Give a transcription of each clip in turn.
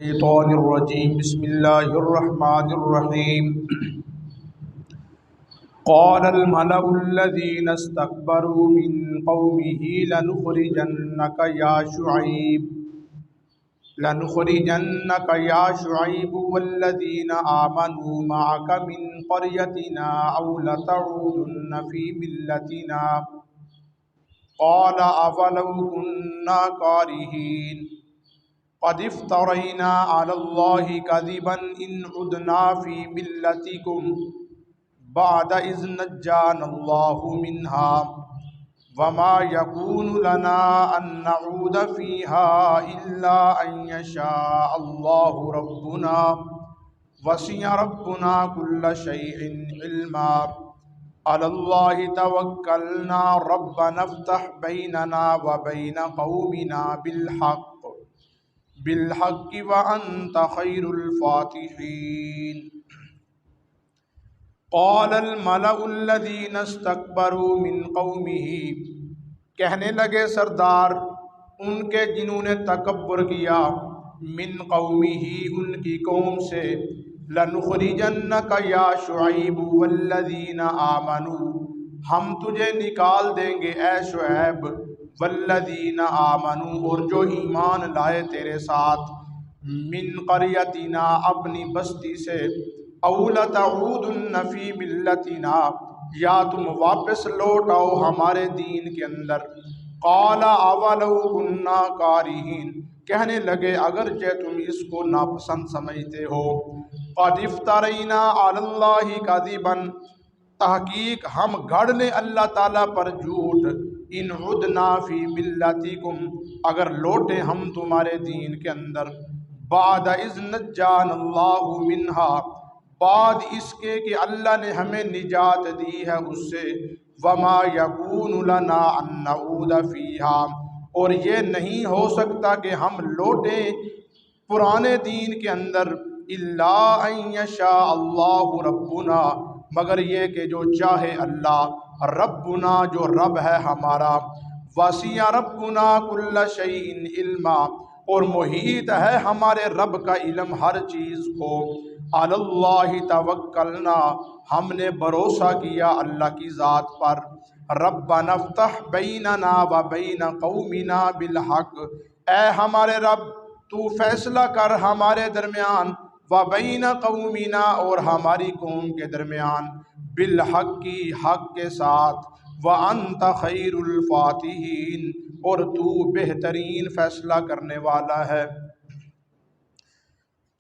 الشيطان الرجيم بسم الله الرحمن الرحيم قال الملأ الذين استكبروا من قومه لنخرجنك يا شعيب والذين آمنوا معك من قريتنا أو لتعودن في ملتنا قال أولو كنا كارهين قد افترينا على الله كذبا إن عدنا في ملتكم بعد إذ نجانا الله منها وما يكون لنا أن نعود فيها إلا أن يشاء الله ربنا وسع ربنا كل شيء علما على الله توكلنا ربنا افتح بيننا وبين قومنا بالحق وأنت خير الفاتحين قال الملأ الذين استكبروا من قومه کہنے لگے سردار ان کے جنہوں نے تکبر کیا من قومه ان کی قوم سے لنخرجنك یا شعیب والذین آمنوا ہم تجھے نکال دیں گے اے شعیب والذین آمنوا اور جو ایمان لائے تیرے ساتھ من قریتنا اپنی بستی سے او لتعودن فی ملتنا یا تم واپس لوٹ آؤ ہمارے دین کے اندر قال اولو کنا کارہین کہنے لگے اگرچہ تم اس کو ناپسند سمجھتے ہو قد افترینا علی اللہ کذبا تحقیق ہم گھڑ لیں اللہ تعالیٰ پر جھوٹ ان عدنا فی ملتکم اگر لوٹے ہم تمہارے دین کے اندر بعد اذ نجانا اللہ منہا بعد اس کے کہ اللہ نے ہمیں نجات دی ہے اس سے وما یکون لنا ان نعود فیہا اور یہ نہیں ہو سکتا کہ ہم لوٹیں پرانے دین کے اندر الا ان یشاء اللہ ربنا مگر یہ کہ جو چاہے اللہ ربنا جو رب ہے ہمارا وسع ربنا کل شیء علما اور محیط ہے ہمارے رب کا علم ہر چیز کو علی اللہ توکلنا ہم نے بھروسہ کیا اللہ کی ذات پر ربنا افتح بیننا و بین قومنا بالحق اے ہمارے رب تو فیصلہ کر ہمارے درمیان و بین قومنا اور ہماری قوم کے درمیان بالحق کی حق کے ساتھ وانت خیر الفاتحین اور تو بہترین فیصلہ کرنے والا ہے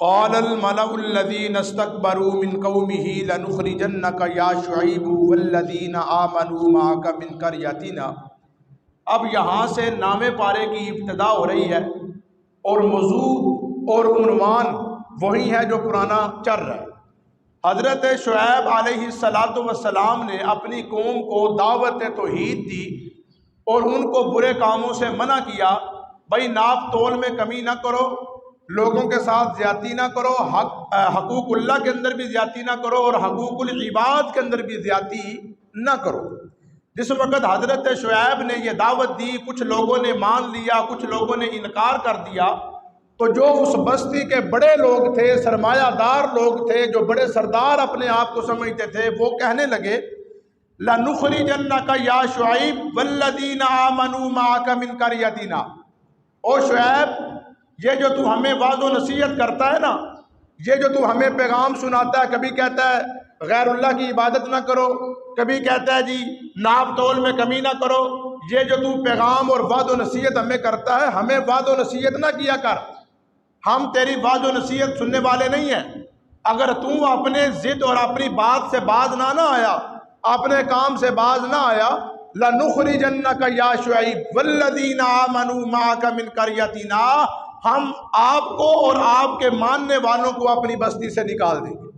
قال الملأ الذين استكبروا من قومه لنخرجنك يا شعيب والذين آمنوا معك من قريتنا اب یہاں سے نامے پارے کی ابتدا ہو رہی ہے اور موضوع اور عنوان وہی ہے جو پرانا چل رہا ہے حضرت شعیب علیہ السلام نے اپنی قوم کو دعوت توحید دی اور ان کو برے کاموں سے منع کیا بھائی ناپ تول میں کمی نہ کرو لوگوں کے ساتھ زیادتی نہ کرو حقوق اللہ کے اندر بھی زیادتی نہ کرو اور حقوق العباد کے اندر بھی زیادتی نہ کرو جس وقت حضرت شعیب نے یہ دعوت دی کچھ لوگوں نے مان لیا کچھ لوگوں نے انکار کر دیا تو جو اس بستی کے بڑے لوگ تھے سرمایہ دار لوگ تھے جو بڑے سردار اپنے آپ کو سمجھتے تھے وہ کہنے لگے لَنُخْرِجَنَّكَ يَا شُعَيْبُ وَالَّذِينَ آمَنُوا مَعَكَ مِنْ قَرْيَتِنَا او شعیب یہ جو تو ہمیں وعظ و نصیحت کرتا ہے نا یہ جو تو ہمیں پیغام سناتا ہے کبھی کہتا ہے غیر اللہ کی عبادت نہ کرو کبھی کہتا ہے جی ناپ تول میں کمی نہ کرو یہ جو تو پیغام اور وعظ و نصیحت ہمیں کرتا ہے ہمیں وعظ و نصیحت نہ کیا کر ہم تیری وعظ و نصیحت سننے والے نہیں ہیں اگر تو اپنے ضد اور اپنی بات سے باز نہ آیا اپنے کام سے باز نہ آیا لَنُخْرِجَنَّكَ يَا شُعَيْبُ وَالَّذِينَ آمَنُوا مَعَكَ مِنْ قَرْيَتِنَا ہم آپ کو اور آپ کے ماننے والوں کو اپنی بستی سے نکال دیں گے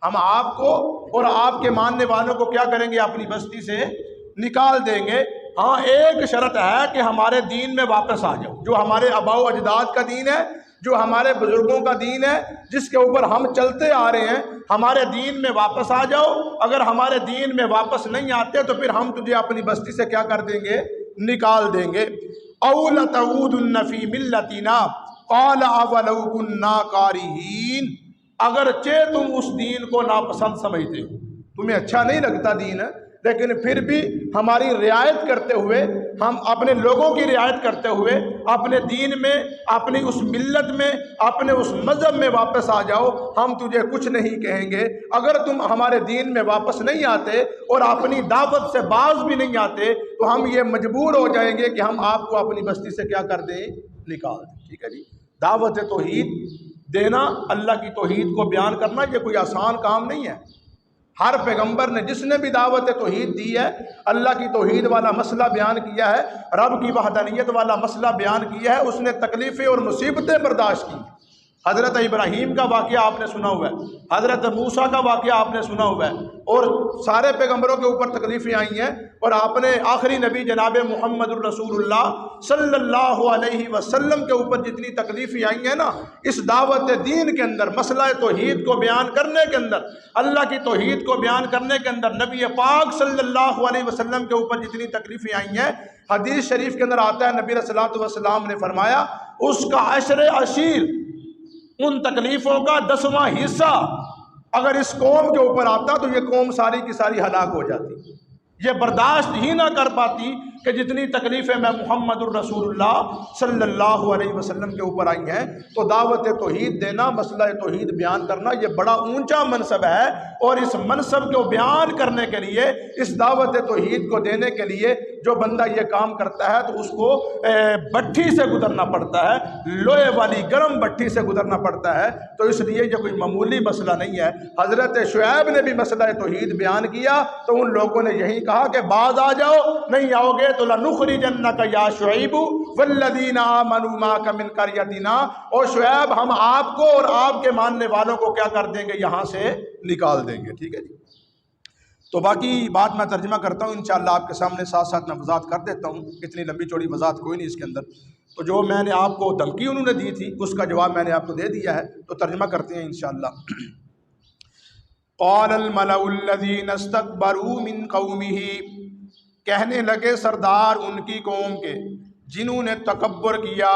ہم آپ کو اور آپ کے ماننے والوں کو کیا کریں گے اپنی بستی سے نکال دیں گے ہاں ایک شرط ہے کہ ہمارے دین میں واپس آ جاؤ جو ہمارے آباء و اجداد کا دین ہے جو ہمارے بزرگوں کا دین ہے جس کے اوپر ہم چلتے آ رہے ہیں ہمارے دین میں واپس آ جاؤ اگر ہمارے دین میں واپس نہیں آتے تو پھر ہم تجھے اپنی بستی سے کیا کر دیں گے نکال دیں گے او لتعودن فی ملتنا قال اولو کنا کارہین، اگرچہ تم اس دین کو ناپسند سمجھتے ہو، تمہیں اچھا نہیں لگتا دین، لیکن پھر بھی ہماری رعایت کرتے ہوئے، ہم اپنے لوگوں کی رعایت کرتے ہوئے اپنے دین میں، اپنی اس ملت میں، اپنے اس مذہب میں واپس آ جاؤ، ہم تجھے کچھ نہیں کہیں گے۔ اگر تم ہمارے دین میں واپس نہیں آتے اور اپنی دعوت سے باز بھی نہیں آتے تو ہم یہ مجبور ہو جائیں گے کہ ہم آپ کو اپنی بستی سے کیا کر دیں، نکال دیں۔ ٹھیک ہے جی، دعوت توحید دینا، اللہ کی توحید کو بیان کرنا، یہ کوئی آسان کام نہیں ہے۔ ہر پیغمبر نے، جس نے بھی دعوت توحید دی ہے، اللہ کی توحید والا مسئلہ بیان کیا ہے، رب کی وحدانیت والا مسئلہ بیان کیا ہے، اس نے تکلیفیں اور مصیبتیں برداشت کی۔ حضرت ابراہیم کا واقعہ آپ نے سنا ہوا ہے، حضرت موسیٰ کا واقعہ آپ نے سنا ہوا ہے، اور سارے پیغمبروں کے اوپر تکلیفیں آئی ہیں، اور آپ نے آخری نبی جناب محمد الرسول اللہ صلی اللہ علیہ وسلم کے اوپر جتنی تکلیفیں آئی ہیں نا، اس دعوت دین کے اندر، مسئلہ توحید کو بیان کرنے کے اندر، اللہ کی توحید کو بیان کرنے کے اندر، نبی پاک صلی اللہ علیہ وسلم کے اوپر جتنی تکلیفیں آئی ہیں، حدیث شریف کے اندر آتا ہے، نبی علیہ الصلوۃ والسلام نے فرمایا اس کا عشر عشیر، ان تکلیفوں کا 10واں حصہ اگر اس قوم کے اوپر آتا تو یہ قوم ساری کی ساری ہلاک ہو جاتی، یہ برداشت ہی نہ کر پاتی کہ جتنی تکلیفیں میں محمد الرسول اللہ صلی اللہ علیہ وسلم کے اوپر آئی ہیں۔ تو دعوت توحید دینا، مسئلہ توحید بیان کرنا، یہ بڑا اونچا منصب ہے، اور اس منصب کو بیان کرنے کے لیے، اس دعوت توحید کو دینے کے لیے جو بندہ یہ کام کرتا ہے تو اس کو بٹھی سے گزرنا پڑتا ہے، لوہے والی گرم بٹھی سے گزرنا پڑتا ہے۔ تو اس لیے یہ کوئی معمولی مسئلہ نہیں ہے۔ حضرت شعیب نے بھی مسئلہ توحید بیان کیا تو ان لوگوں نے یہی کہا کہ باز آ جاؤ، نہیں آؤ گے تو لَنُخْرِجَنَّكَ يَا شُعَيْبُ وَالَّذِينَ آمَنُوا مَعَكَ مِنْ قَرْيَتِنَا، اور شعیب ہم آپ کو اور آپ کے ماننے والوں کو کیا کر دیں گے، یہاں سے نکال دیں گے۔ ٹھیک ہے جی، تو باقی بات میں ترجمہ کرتا ہوں، انشاءاللہ آپ کے سامنے ساتھ ساتھ میں وضاحت کر دیتا ہوں، اتنی لمبی چوڑی وضاحت کوئی نہیں اس کے اندر۔ تو جو میں نے آپ کو دھمکی انہوں نے دی تھی اس کا جواب میں نے آپ کو دے دیا ہے، تو ترجمہ کرتے ہیں انشاءاللہ۔ قال الملأ الذین استکبروا من قومہ، کہنے لگے سردار ان کی قوم کے جنہوں نے تکبر کیا،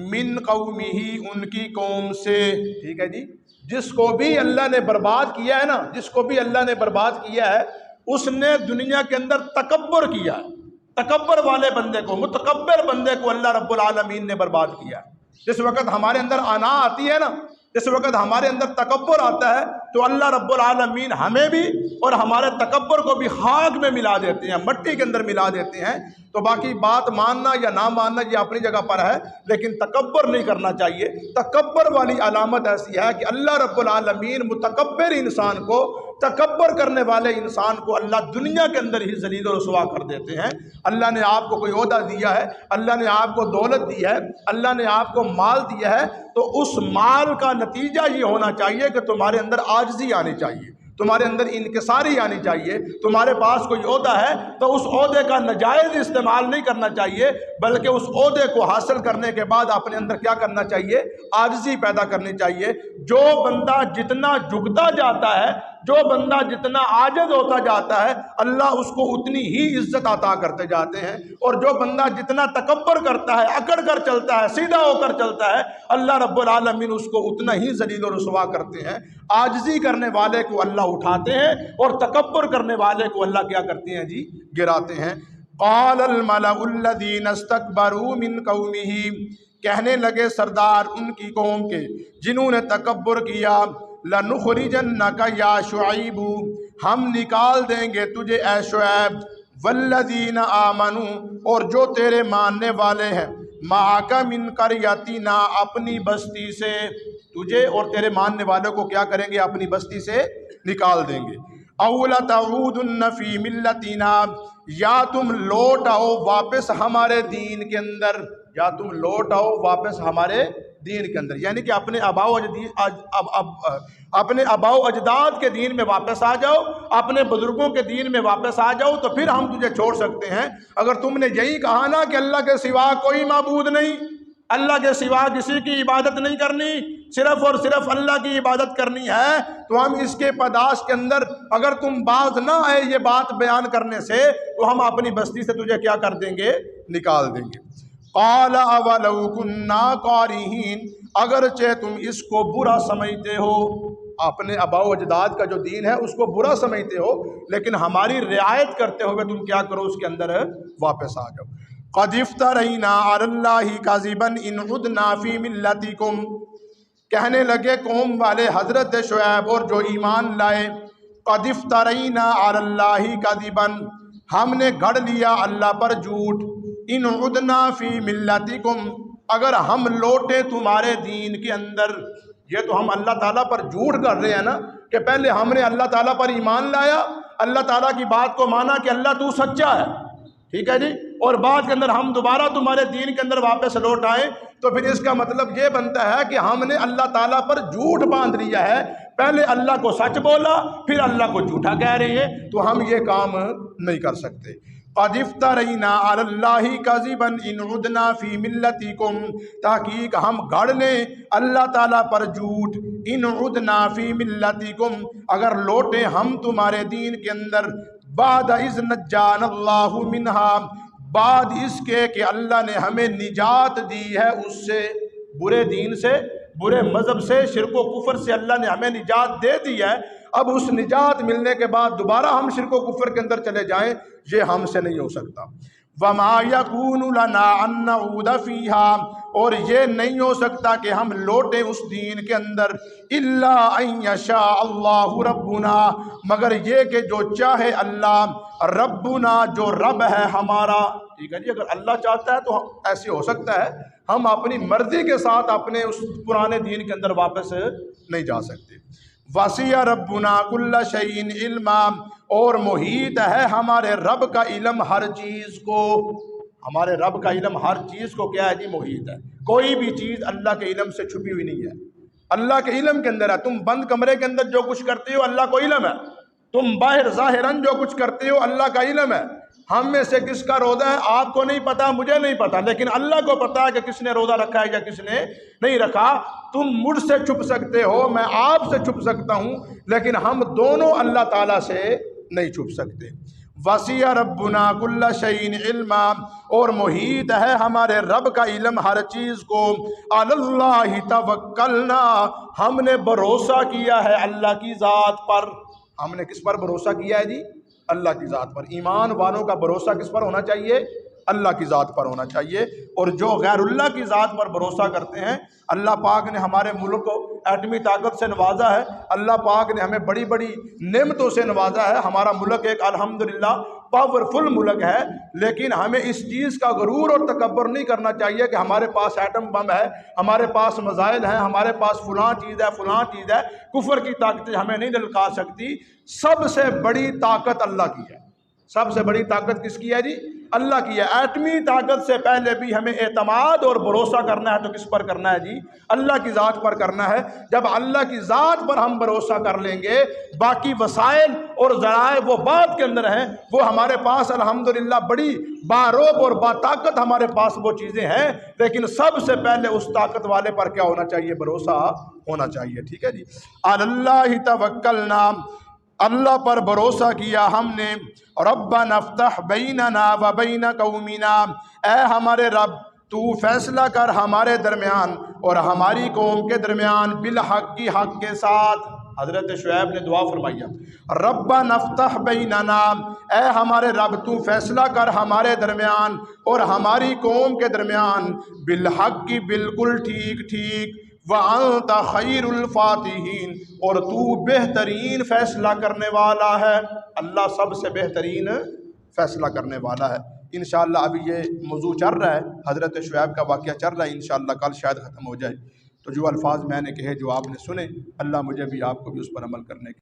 من قومہ ان کی قوم سے۔ ٹھیک ہے جی، جس کو بھی اللہ نے برباد کیا ہے نا، جس کو بھی اللہ نے برباد کیا ہے، اس نے دنیا کے اندر تکبر کیا ہے۔ تکبر والے بندے کو، متکبر بندے کو اللہ رب العالمین نے برباد کیا ہے۔ جس وقت ہمارے اندر انا آتی ہے نا، جس وقت ہمارے اندر تکبر آتا ہے تو اللہ رب العالمین ہمیں بھی اور ہمارے تکبر کو بھی خاک میں ملا دیتے ہیں، مٹی کے اندر ملا دیتے ہیں۔ تو باقی بات ماننا یا نہ ماننا یہ اپنی جگہ پر ہے، لیکن تکبر نہیں کرنا چاہیے۔ تکبر والی علامت ایسی ہے کہ اللہ رب العالمین متکبر انسان کو، تکبر کرنے والے انسان کو اللہ دنیا کے اندر ہی ذلیل و رسوا کر دیتے ہیں۔ اللہ نے آپ کو کوئی عہدہ دیا ہے، اللہ نے آپ کو دولت دی ہے، اللہ نے آپ کو مال دیا ہے، تو اس مال کا نتیجہ یہ ہونا چاہیے کہ تمہارے اندر عاجزی آنی چاہیے، تمہارے اندر انکساری آنی چاہیے۔ تمہارے پاس کوئی عہدہ ہے تو اس عہدے کا ناجائز استعمال نہیں کرنا چاہیے، بلکہ اس عہدے کو حاصل کرنے کے بعد اپنے اندر کیا کرنا چاہیے، عاجزی پیدا کرنی چاہیے۔ جو بندہ جتنا جھکتا جاتا ہے، جو بندہ جتنا عاجز ہوتا جاتا ہے، اللہ اس کو اتنی ہی عزت عطا کرتے جاتے ہیں، اور جو بندہ جتنا تکبر کرتا ہے، اکڑ کر چلتا ہے، سیدھا ہو کر چلتا ہے، اللہ رب العالمین اس کو اتنا ہی ذلیل و رسوا کرتے ہیں۔ عاجزی کرنے والے کو اللہ اٹھاتے ہیں اور تکبر کرنے والے کو اللہ کیا کرتے ہیں جی، گراتے ہیں۔ قال الملأ الذین استکبروا من قومہ، کہنے لگے سردار ان کی قوم کے جنہوں نے تکبر کیا، لَنُخْرِجَنَّكَ يَا شُعَيْبُ، ہم نکال دیں گے تجھے اے شعیب، وَالَّذِينَ آمَنُوا، اور جو تیرے ماننے والے ہیں، مَعَكَ مِنْ قَرْيَتِنَا، اپنی بستی سے، تجھے اور تیرے ماننے والوں کو کیا کریں گے، اپنی بستی سے نکال دیں گے۔ أَوْ لَتَعُودُنَّ فِي مِلَّتِنَا، یا تم لوٹ آؤ واپس ہمارے دین کے اندر، یا تم لوٹ آؤ واپس ہمارے دین کے اندر، یعنی کہ اپنے آباء و اجداد کے دین میں واپس آ جاؤ، اپنے بزرگوں کے دین میں واپس آ جاؤ، تو پھر ہم تجھے چھوڑ سکتے ہیں۔ اگر تم نے یہی کہا نا کہ اللہ کے سوا کوئی معبود نہیں، اللہ کے سوا کسی کی عبادت نہیں کرنی، صرف اور صرف اللہ کی عبادت کرنی ہے، تو ہم اس کے پاداش کے اندر اگر تم باز نہ آئے یہ بات بیان کرنے سے، تو ہم اپنی بستی سے تجھے کیا کر دیں گے، نکال دیں گے۔ قال اولو کنا کارہین، اگرچہ تم اس کو برا سمجھتے ہو، اپنے آباء و اجداد کا جو دین ہے اس کو برا سمجھتے ہو، لیکن ہماری رعایت کرتے ہوئے تم کیا کرو، اس کے اندر واپس آ جاؤ۔ قد افترینا علی اللہ کذبا ان عدنا فی ملتکم، کہنے لگے قوم والے حضرت شعیب اور جو ایمان لائے، قد افترینا علی اللہ کذبا، ہم نے گھڑ لیا اللہ پر جھوٹ، ان عدنا فی ملتکم، اگر ہم لوٹے تمہارے دین کے اندر۔ یہ تو ہم اللہ تعالیٰ پر جھوٹ کر رہے ہیں نا، کہ پہلے ہم نے اللہ تعالیٰ پر ایمان لایا، اللہ تعالیٰ کی بات کو مانا کہ اللہ تو سچا ہے، ٹھیک ہے جی، اور بعد کے اندر ہم دوبارہ تمہارے دین کے اندر واپس لوٹ آئیں، تو پھر اس کا مطلب یہ بنتا ہے کہ ہم نے اللہ تعالیٰ پر جھوٹ باندھ لیا ہے، پہلے اللہ کو سچ بولا پھر اللہ کو جھوٹا کہہ رہے ہیں، تو ہم یہ کام نہیں کر سکتے۔ قد افترینا علی اللہ کذبا ان عدنا فی ملتکم، تحقیق ہم گھڑ لیں اللہ تعالیٰ پر جھوٹ، ان عدنا فی ملتکم، اگر لوٹیں ہم تمہارے دین کے اندر، بعد اذ نجانا اللہ منہا، بعد اس کے کہ اللہ نے ہمیں نجات دی ہے اس سے، برے دین سے، برے مذہب سے، شرک و کفر سے اللہ نے ہمیں نجات دے دی ہے، اب اس نجات ملنے کے بعد دوبارہ ہم شرک و کفر کے اندر چلے جائیں، یہ ہم سے نہیں ہو سکتا۔ وَمَا يَكُونُ لَنَا أَن نَّعُودَ فِيهَا، اور یہ نہیں ہو سکتا کہ ہم لوٹیں اس دین کے اندر، إِلَّا أَن يَشَاءَ اللَّهُ رَبُّنَا، مگر یہ کہ جو چاہے اللہ، ربنا جو رب ہے ہمارا، ٹھیک ہے جی، اگر اللہ چاہتا ہے تو ایسے ہو سکتا ہے، ہم اپنی مرضی کے ساتھ اپنے اس پرانے دین کے اندر واپس نہیں جا سکتے۔ وَسِعَ رَبُّنَا كُلَّ شَيْءٍ عِلْمًا، اور محیط ہے ہمارے رب کا علم ہر چیز کو، ہمارے رب کا علم ہر چیز کو کیا ہے جی، محیط ہے، کوئی بھی چیز اللہ کے علم سے چھپی ہوئی نہیں ہے، اللہ کے علم کے اندر ہے۔ تم بند کمرے کے اندر جو کچھ کرتے ہو اللہ کو علم ہے، تم باہر ظاہراً جو کچھ کرتے ہو اللہ کا علم ہے۔ ہم میں سے کس کا روزہ ہے آپ کو نہیں پتا، مجھے نہیں پتا، لیکن اللہ کو پتا ہے کہ کس نے روزہ رکھا ہے یا کس نے نہیں رکھا۔ تم مجھ سے چھپ سکتے ہو، میں آپ سے چھپ سکتا ہوں، لیکن ہم دونوں اللہ تعالیٰ سے نہیں چھپ سکتے۔ وسیع ربنا کل شیء علما، اور محیط ہے ہمارے رب کا علم ہر چیز کو۔ علی اللہ توکلنا، ہم نے بھروسہ کیا ہے اللہ کی ذات پر۔ ہم نے کس پر بھروسہ کیا ہے جی؟ اللہ کی ذات پر۔ ایمان والوں کا بھروسہ کس پر ہونا چاہیے؟ اللہ کی ذات پر ہونا چاہیے۔ اور جو غیر اللہ کی ذات پر بھروسہ کرتے ہیں، اللہ پاک نے ہمارے ملک کو ایٹمی طاقت سے نوازا ہے، اللہ پاک نے ہمیں بڑی بڑی نعمتوں سے نوازا ہے، ہمارا ملک ایک الحمدللہ پاورفل ملک ہے، لیکن ہمیں اس چیز کا غرور اور تکبر نہیں کرنا چاہیے کہ ہمارے پاس ایٹم بم ہے، ہمارے پاس میزائل ہیں، ہمارے پاس فلاں چیز ہے فلاں چیز ہے۔ کفر کی طاقتیں ہمیں نہیں للکا سکتی۔ سب سے بڑی طاقت اللہ کی ہے۔ سب سے بڑی طاقت کس کی ہے جی؟ اللہ کی ہے۔ ایٹمی طاقت سے پہلے بھی ہمیں اعتماد اور بھروسہ کرنا ہے تو کس پر کرنا ہے جی؟ اللہ کی ذات پر کرنا ہے۔ جب اللہ کی ذات پر ہم بھروسہ کر لیں گے، باقی وسائل اور ذرائع وہ بعد کے اندر ہیں، وہ ہمارے پاس الحمدللہ بڑی باروب اور باطاقت ہمارے پاس وہ چیزیں ہیں، لیکن سب سے پہلے اس طاقت والے پر کیا ہونا چاہیے؟ بھروسہ ہونا چاہیے، ٹھیک ہے جی۔ اللہ توکلنا، اللہ پر بھروسہ کیا ہم نے۔ ربنا افتح بیننا و بین قومنا، اے ہمارے رب تو فیصلہ کر ہمارے درمیان اور ہماری قوم کے درمیان، بالحق کی حق کے ساتھ۔ حضرت شعیب نے دعا فرمائی، ربنا افتح بیننا، اے ہمارے رب تو فیصلہ کر ہمارے درمیان اور ہماری قوم کے درمیان، بالحق کی بالکل ٹھیک ٹھیک، وَأَنْتَ خَيْرُ الْفَاتِحِينَ، اور تو بہترین فیصلہ کرنے والا ہے۔ اللہ سب سے بہترین فیصلہ کرنے والا ہے۔ انشاءاللہ ابھی یہ موضوع چل رہا ہے، حضرت شعیب کا واقعہ چل رہا ہے، انشاءاللہ کل شاید ختم ہو جائے۔ تو جو الفاظ میں نے کہے، جو آپ نے سنے، اللہ مجھے بھی آپ کو بھی اس پر عمل کرنے کی